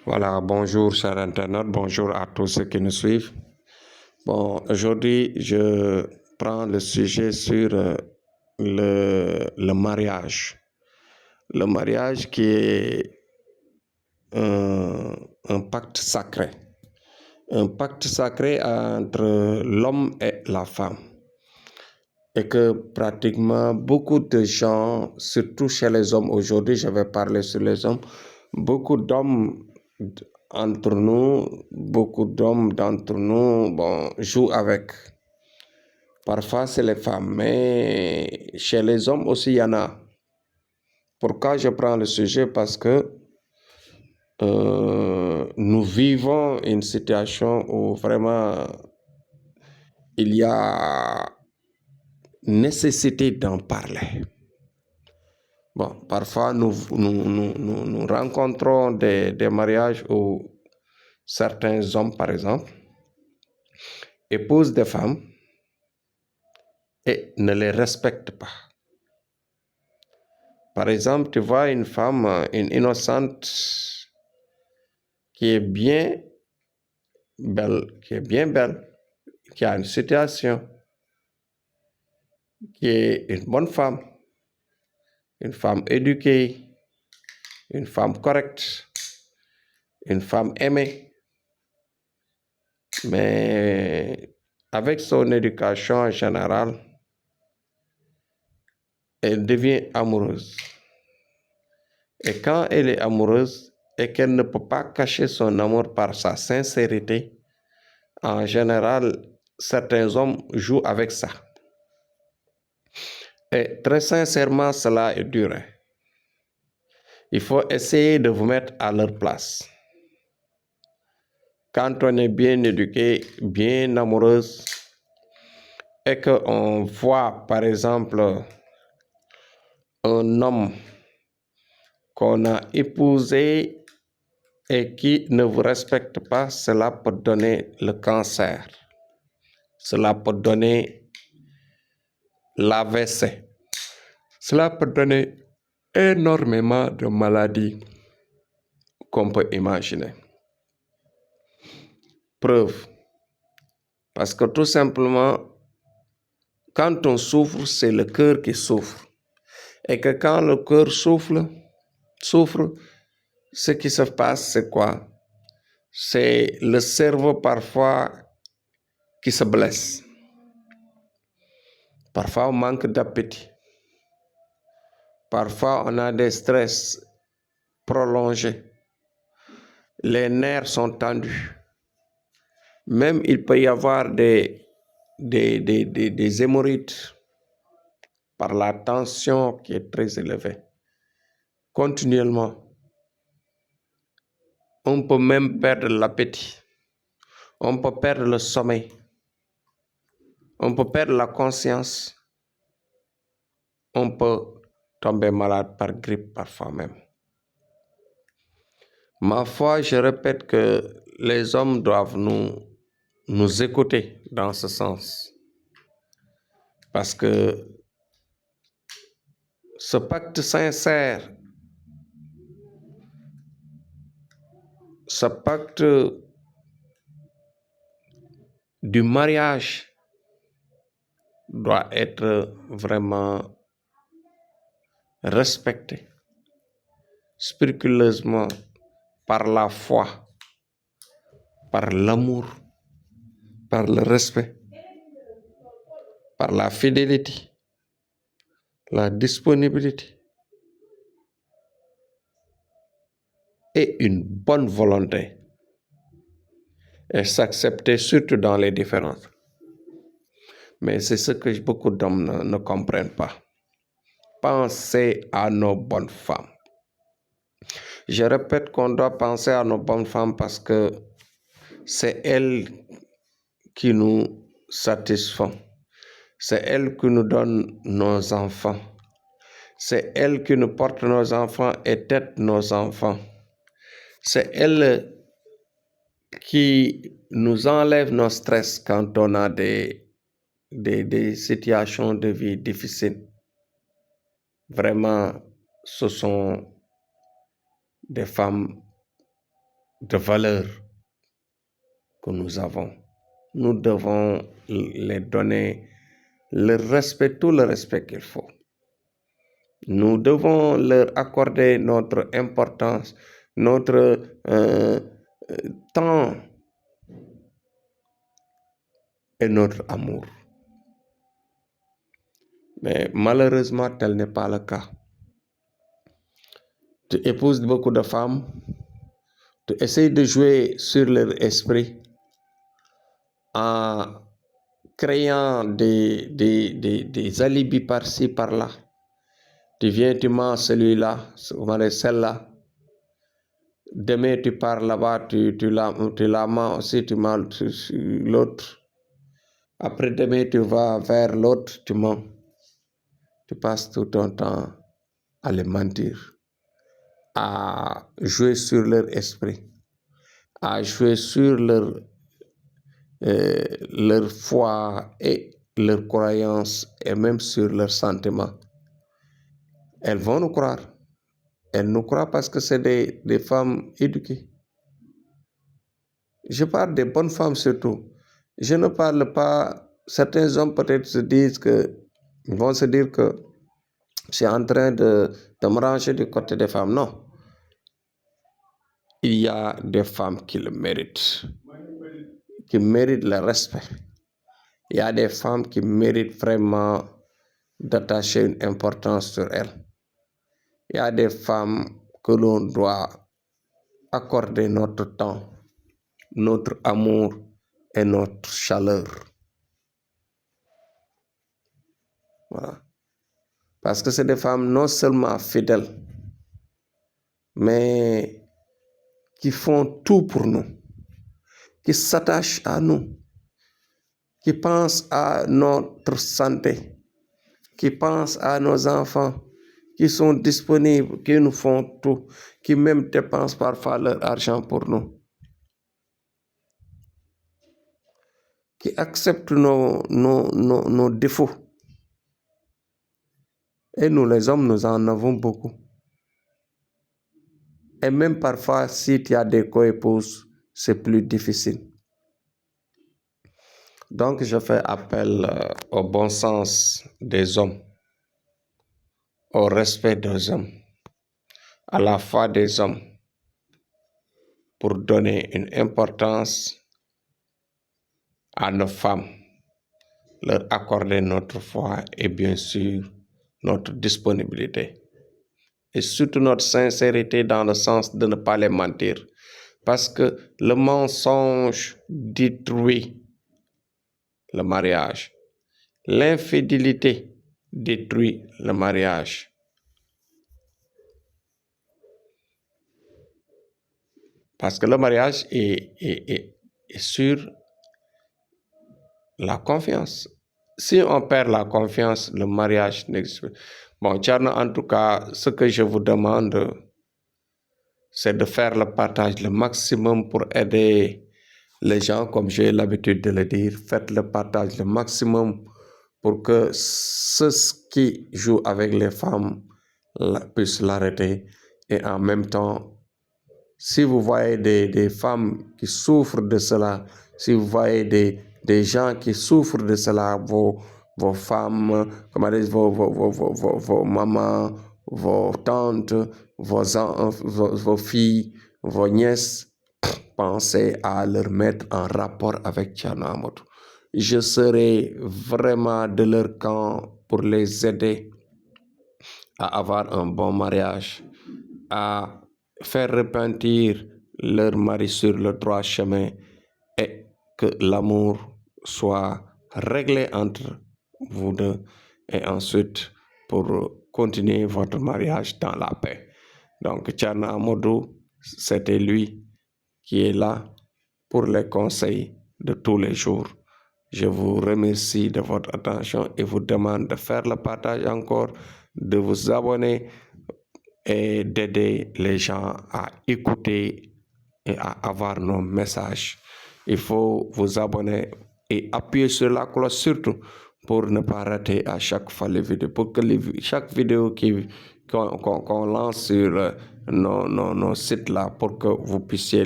Voilà, bonjour chers internautes, bonjour à tous ceux qui nous suivent. Bon, aujourd'hui, je prends le sujet sur le mariage. Le mariage qui est un, un pacte sacré. Un pacte sacré entre l'homme et la femme. Et que pratiquement beaucoup de gens, surtout chez les hommes aujourd'hui, je vais parler sur les hommes, beaucoup d'hommes entre nous, beaucoup d'hommes d'entre nous, jouent avec. Parfois, c'est les femmes, mais chez les hommes aussi, il y en a. Pourquoi je prends le sujet? Parce que nous vivons une situation où vraiment il y a nécessité d'en parler. Bon, parfois, nous rencontrons des mariages où certains hommes, par exemple, épousent des femmes et ne les respectent pas. Par exemple, tu vois une femme, une innocente, qui est bien belle, qui a une situation, qui est une bonne femme, une femme éduquée, une femme correcte, une femme aimée. Mais avec son éducation en général, elle devient amoureuse. Et quand elle est amoureuse et qu'elle ne peut pas cacher son amour par sa sincérité, en général, certains hommes jouent avec ça. Et très sincèrement, cela est dur. Il faut essayer de vous mettre à leur place. Quand on est bien éduqué, bien amoureuse, et qu'on voit, par exemple, un homme qu'on a épousé et qui ne vous respecte pas, cela peut donner le cancer. Cela peut donner l'AVC. Cela peut donner énormément de maladies qu'on peut imaginer. Preuve. Parce que tout simplement, quand on souffre, c'est le cœur qui souffre. Et que quand le cœur souffre, ce qui se passe, c'est quoi? C'est le cerveau parfois qui se blesse. Parfois, on manque d'appétit. Parfois, on a des stress prolongés. Les nerfs sont tendus. Même il peut y avoir des hémorroïdes par la tension qui est très élevée. Continuellement. On peut même perdre l'appétit. On peut perdre le sommeil. On peut perdre la conscience. On peut tomber malade par grippe parfois même. Ma foi, je répète que les hommes doivent nous écouter dans ce sens. Parce que ce pacte sincère, ce pacte du mariage doit être vraiment respecté scrupuleusement par la foi, par l'amour, par le respect, par la fidélité, la disponibilité et une bonne volonté. Et s'accepter surtout dans les différences. Mais c'est ce que beaucoup d'hommes ne comprennent pas. Pensez à nos bonnes femmes. Je répète qu'on doit penser à nos bonnes femmes parce que c'est elles qui nous satisfont. C'est elles qui nous donnent nos enfants. C'est elles qui nous portent nos enfants et têtent nos enfants. C'est elles qui nous enlèvent nos stress quand on a des situations de vie difficiles. Vraiment, ce sont des femmes de valeurs que nous avons. Nous devons les donner le respect, tout le respect qu'il faut. Nous devons leur accorder notre importance, notre temps et notre amour. Mais malheureusement, tel n'est pas le cas. Tu épouses beaucoup de femmes, tu essayes de jouer sur leur esprit en créant des alibis par-ci, par-là. Tu viens, tu mens celui-là, celle-là. Demain, tu pars là-bas, tu la mens aussi, tu mens l'autre. Après demain, tu vas vers l'autre, tu mens. Tu passes tout ton temps à les mentir, à jouer sur leur esprit, à jouer sur leur foi et leur croyance et même sur leurs sentiments. Elles vont nous croire. Elles nous croient parce que c'est des femmes éduquées. Je parle des bonnes femmes surtout. Je ne parle pas, certains hommes peut-être vont se dire que je suis en train de me ranger du côté des femmes. Non. Il y a des femmes qui le méritent, qui méritent le respect. Il y a des femmes qui méritent vraiment d'attacher une importance sur elles. Il y a des femmes que l'on doit accorder notre temps, notre amour et notre chaleur. Voilà. Parce que c'est des femmes non seulement fidèles, mais qui font tout pour nous, qui s'attachent à nous, qui pensent à notre santé, qui pensent à nos enfants, qui sont disponibles, qui nous font tout, qui même dépensent parfois leur argent pour nous, qui acceptent nos défauts. Et nous, les hommes, nous en avons beaucoup. Et même parfois, si tu as des co-épouses, c'est plus difficile. Donc, je fais appel au bon sens des hommes, au respect des hommes, à la foi des hommes, pour donner une importance à nos femmes, leur accorder notre foi et bien sûr notre disponibilité. Et surtout notre sincérité dans le sens de ne pas les mentir. Parce que le mensonge détruit le mariage. L'infidélité détruit le mariage. Parce que le mariage est sur la confiance. Si on perd la confiance, le mariage n'existe pas. Bon, Thierno, en tout cas, ce que je vous demande, c'est de faire le partage le maximum pour aider les gens, comme j'ai l'habitude de le dire. Faites le partage le maximum pour que ceux qui jouent avec les femmes puissent l'arrêter. Et en même temps, si vous voyez des femmes qui souffrent de cela, si vous voyez des gens qui souffrent de cela, vos femmes, vos mamans, vos tantes, vos filles, vos nièces, pensez à leur mettre en rapport avec Thierno Amadou. Je serai vraiment de leur camp pour les aider à avoir un bon mariage, à faire repentir leur mari sur le droit chemin et que l'amour soit réglé entre vous deux et ensuite pour continuer votre mariage dans la paix. Donc Thierno Amadou, c'était lui qui est là pour les conseils de tous les jours. Je vous remercie de votre attention et vous demande de faire le partage encore, de vous abonner et d'aider les gens à écouter et à avoir nos messages. Il faut vous abonner et appuyer sur la cloche surtout pour ne pas rater à chaque fois les vidéos, pour que chaque vidéo qu'on lance sur nos sites là pour que vous puissiez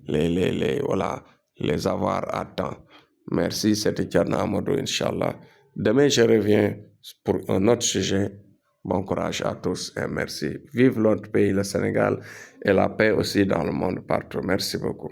les avoir à temps. Merci, c'était Thierno Amadou, Inch'Allah. Demain, je reviens pour un autre sujet. Bon courage à tous et merci. Vive notre pays, le Sénégal, et la paix aussi dans le monde partout. Merci beaucoup.